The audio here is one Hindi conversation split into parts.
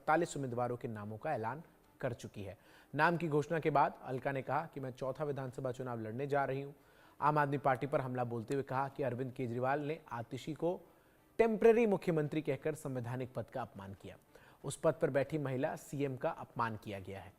48 उम्मीदवारों के नामों का ऐलान कर चुकी है। नाम की घोषणा के बाद अलका ने कहा कि मैं चौथा विधानसभा चुनाव लड़ने जा रही हूं। आम आदमी पार्टी पर हमला बोलते हुए कहा कि अरविंद केजरीवाल ने आतिशी को टेम्परेरी मुख्यमंत्री कहकर संवैधानिक पद का अपमान किया। उस पद पर बैठी महिला सीएम का अपमान किया गया है।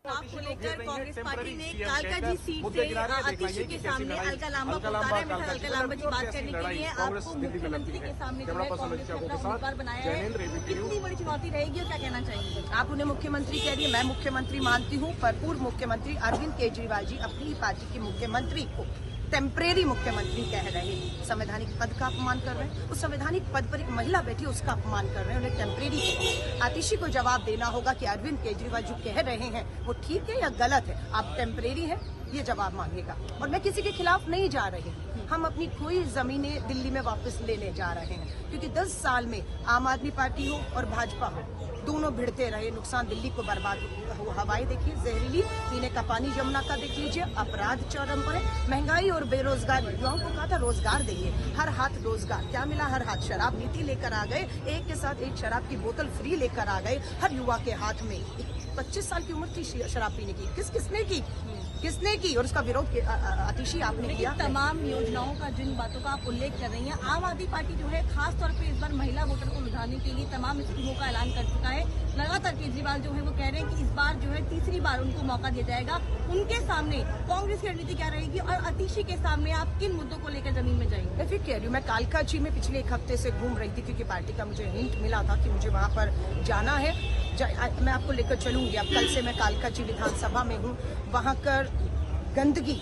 आपको लेकर कांग्रेस पार्टी ने कालका जी सीट से आतिशी के सामने अलका लांबा को उतारा है। मैं अलका लांबा जी बात करने के लिए आपको मुख्यमंत्री के सामने जो है कांग्रेस ने अपना उम्मीदवार बनाया है, कितनी बड़ी चुनौती रहेगी और क्या कहना चाहिए? आप उन्हें मुख्यमंत्री कह रही है, मैं मुख्यमंत्री मानती हूँ, पर पूर्व मुख्यमंत्री अरविंद केजरीवाल जी अपनी ही पार्टी के मुख्यमंत्री को टेम्परेरी मुख्यमंत्री कह रहे हैं। संवैधानिक पद का अपमान कर रहे हैं। उस संवैधानिक पद पर एक महिला बैठी उसका अपमान कर रहे हैं, उन्हें टेम्परेरी कह। आतिशी को जवाब देना होगा कि अरविंद केजरीवाल जो कह रहे हैं वो ठीक है या गलत है। आप टेम्परेरी है, ये जवाब मांगेगा। और मैं किसी के खिलाफ नहीं जा रही, हम अपनी खोई जमीनें दिल्ली में वापस लेने जा रहे हैं, क्योंकि 10 साल में आम आदमी पार्टी हो और भाजपा हो, दोनों भिड़ते रहे, नुकसान दिल्ली को बर्बाद हुआ। हवाएं देखिए जहरीली, पीने का पानी यमुना का देख लीजिए, अपराध चरम पर है, महंगाई और बेरोजगार। युवाओं को कहा था रोजगार देंगे, हर हाथ रोजगार, क्या मिला? हर हाथ शराब नीति लेकर आ गए, एक के साथ एक शराब की बोतल फ्री लेकर आ गए हर युवा के हाथ में। 25 साल की उम्र थी शराब पीने की, किसने की? और उसका विरोध आतिशी आपने किया। तमाम योजनाओं का, जिन बातों का आप उल्लेख कर रही हैं, आम आदमी पार्टी जो है खास तौर पे इस बार महिला वोटर को लुभाने के लिए तमाम स्कीमों का ऐलान कर चुका है। लगातार केजरीवाल जो है वो कह रहे हैं कि इस बार जो है तीसरी बार उनको मौका दिया जाएगा। उनके सामने कांग्रेस की रणनीति क्या रहेगी और आतिशी के सामने आप किन मुद्दों को लेकर जमीन में जाएंगे? मैं फिर कह रही हूँ, मैं कालका जी में पिछले 1 हफ्ते से घूम रही थी, क्योंकि पार्टी का मुझे हिंट मिला था कि मुझे वहाँ पर जाना है। मैं आपको लेकर चलूंगी। अब कल से मैं कालका जी विधानसभा में हूँ। वहाँ कर गंदगी,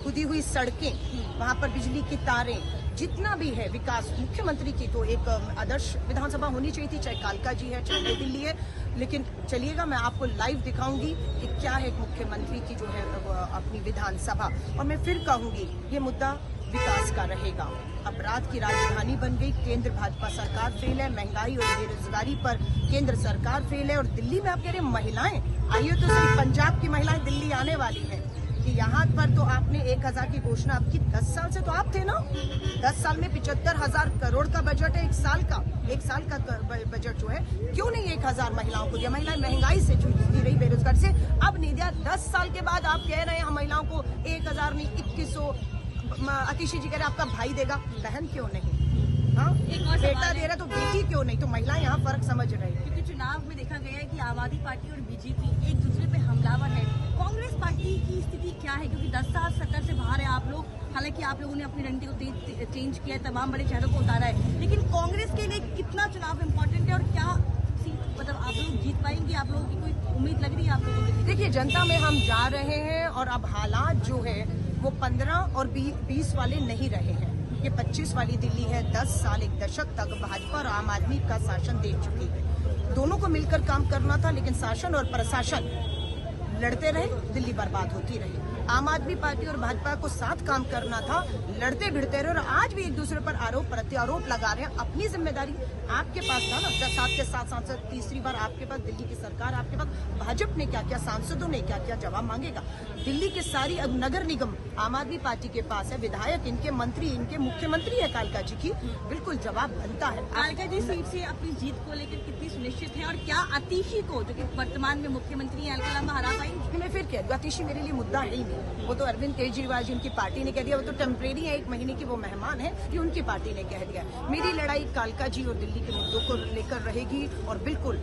खुदी हुई सड़कें, वहाँ पर बिजली की तारें, जितना भी है विकास, मुख्यमंत्री की तो एक आदर्श विधानसभा होनी चाहिए थी, चाहे कालका जी है चाहे नई दिल्ली है। लेकिन चलिएगा, मैं आपको लाइव दिखाऊंगी कि क्या है मुख्यमंत्री की जो है अपनी विधानसभा। और मैं फिर कहूंगी, ये मुद्दा विकास का रहेगा। अपराध की राजधानी बन गई, केंद्र भाजपा सरकार फेल है, महंगाई और बेरोजगारी पर केंद्र सरकार फेल है। और दिल्ली में आप कह रहे हैं महिलाएं, आइए तो सही, पंजाब की महिलाएं दिल्ली आने वाली हैं। कि यहाँ पर तो आपने 1000 की घोषणा, आपकी 10 साल से तो आप थे ना, 10 साल में 75,000 करोड़ का बजट है। एक साल का बजट जो है, क्यों नहीं 1000 महिलाओं को दिया? महिलाएं महंगाई से जूझती रही, बेरोजगार से, अब नहीं दिया। 10 साल के बाद आप कह रहे हैं हम महिलाओं को 1000 नहीं 2100। आतिशी जी कह रहे हैं आपका भाई देगा, बहन क्यों नहीं? हाँ, बेटा दे रहा तो बेटी क्यों नहीं? तो महिलाएं यहाँ फर्क समझ रही है। क्योंकि चुनाव में देखा गया है कि आम आदमी पार्टी और बीजेपी एक दूसरे पे हमलावर है। कांग्रेस पार्टी की स्थिति क्या है? क्योंकि 10 साल सत्तर से बाहर है आप लोग, हालांकि आप लोगों ने अपनी रणनीति को चेंज किया है, तमाम बड़े शहरों को उतारा है, लेकिन कांग्रेस के लिए कितना चुनाव इम्पोर्टेंट है और क्या मतलब आप लोग जीत पाएंगे? आप लोगों की कोई उम्मीद लग रही है आप लोगों को? देखिए, जनता में हम जा रहे हैं और अब हालात जो है वो 15 और 20 वाले नहीं रहे हैं। ये 25 वाली दिल्ली है। 10 साल, 1 दशक तक भाजपा और आम आदमी का शासन दे चुकी है। दोनों को मिलकर काम करना था, लेकिन शासन और प्रशासन लड़ते रहे, दिल्ली बर्बाद होती रही। आम आदमी पार्टी और भाजपा को साथ काम करना था, लड़ते भिड़ते रहे। और आज भी एक दूसरे पर आरोप प्रत्यारोप लगा रहे हैं। अपनी जिम्मेदारी आपके पास था ना, 7 के 7 सांसद, तीसरी बार आपके पास, दिल्ली की सरकार आपके पास, भाजपा ने क्या किया, सांसदों ने क्या किया, जवाब मांगेगा। दिल्ली की सारी अब नगर निगम आम आदमी पार्टी के पास है, विधायक इनके, मंत्री इनके, मुख्यमंत्री है कालका जी की, बिल्कुल जवाब बनता है। कालका जी सीट से अपनी जीत को लेकर कितनी सुनिश्चित है और क्या आतिशी को, जो कि वर्तमान में मुख्यमंत्री है, अलका लांबा हरा पाएंगे? मैं फिर कह दूं, आतिशी मेरे लिए मुद्दा है ही नहीं। वो तो अरविंद केजरीवाल जी, उनकी पार्टी ने कह दिया, वो तो टेम्परेरी है, 1 महीने की वो मेहमान है, ये उनकी पार्टी ने कह दिया। मेरी लड़ाई कालका जी और दिल्ली के मुद्दों को लेकर रहेगी, और बिल्कुल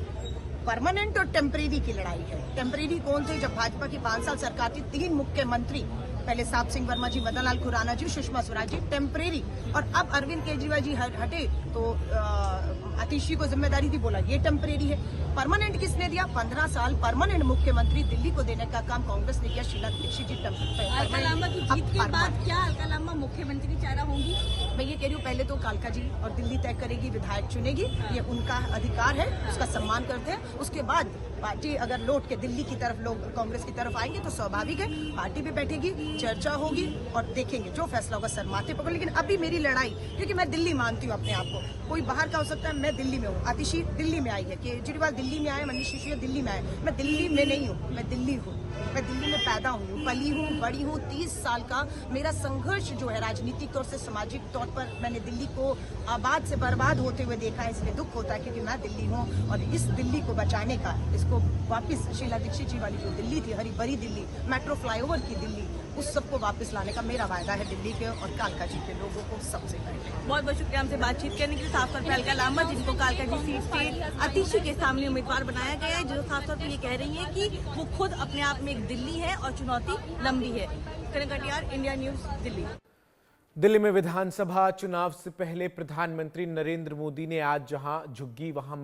परमानेंट और टेम्परेरी की लड़ाई है। टेम्परेरी कौन थे? जब भाजपा की 5 साल सरकार थी, 3 मुख्यमंत्री, पहले साहब सिंह वर्मा जी, मदन लाल खुराना जी, सुषमा स्वराज जी, टेम्परेरी। और अब अरविंद केजरीवाल जी हटे तो आतिशी को जिम्मेदारी दी, बोला ये टेम्परेरी है। परमानेंट किसने दिया? 15 साल परमानेंट मुख्यमंत्री दिल्ली को देने का काम कांग्रेस ने किया। शीला दीक्षित जी अलका लांबा की जीत के बाद क्या अलका लांबा मुख्यमंत्री चेहरा होंगी? मैं ये कह रही हूँ, पहले तो कालका जी और दिल्ली तय करेगी, विधायक चुनेगी, ये उनका अधिकार है, उसका सम्मान करते हैं। उसके बाद पार्टी अगर लौट के दिल्ली की तरफ लोग कांग्रेस की तरफ आएंगे तो स्वाभाविक है, पार्टी भी बैठेगी, चर्चा होगी और देखेंगे जो फैसला होगा सर माथे पकड़। लेकिन अभी मेरी लड़ाई, क्योंकि मैं दिल्ली मानती हूँ अपने आप को, कोई बाहर का हो सकता है, मैं दिल्ली में हूँ। आतिशी दिल्ली में आई है, केजरीवाल दिल्ली में आए, मनीष सिसोदिया दिल्ली में आए, मैं दिल्ली में नहीं हूँ, मैं दिल्ली हूँ। मैं दिल्ली में पैदा हुई हूँ, पली हूँ, बड़ी हूँ। 30 साल का मेरा संघर्ष जो है राजनीतिक तौर से, सामाजिक तौर पर मैंने दिल्ली को आबाद से बर्बाद होते हुए देखा है, इसलिए दुख होता है क्योंकि मैं दिल्ली हूँ। और इस दिल्ली को बचाने का, इसको वापस शीला दीक्षित जी वाली जो दिल्ली थी, हरी भरी दिल्ली, मेट्रो फ्लाईओवर की दिल्ली, उस सबको वापस लाने का मेरा वायदा है दिल्ली के और कालका जी के लोगों को सबसे पहले। बहुत बहुत शुक्रिया हमसे बातचीत करने के लिए। साफ तौर पर अलका लांबा जिनको कालका जी सीट से आतिशी के सामने उम्मीदवार बनाया गया है, जो साफ तौर पर ये कह रही है कि वो खुद अपने आप में एक दिल्ली है और चुनौती लंबी है। करण कटियार, इंडिया न्यूज, दिल्ली। दिल्ली में विधानसभा चुनाव से पहले प्रधानमंत्री नरेंद्र मोदी ने आज जहां झुग्गी वहां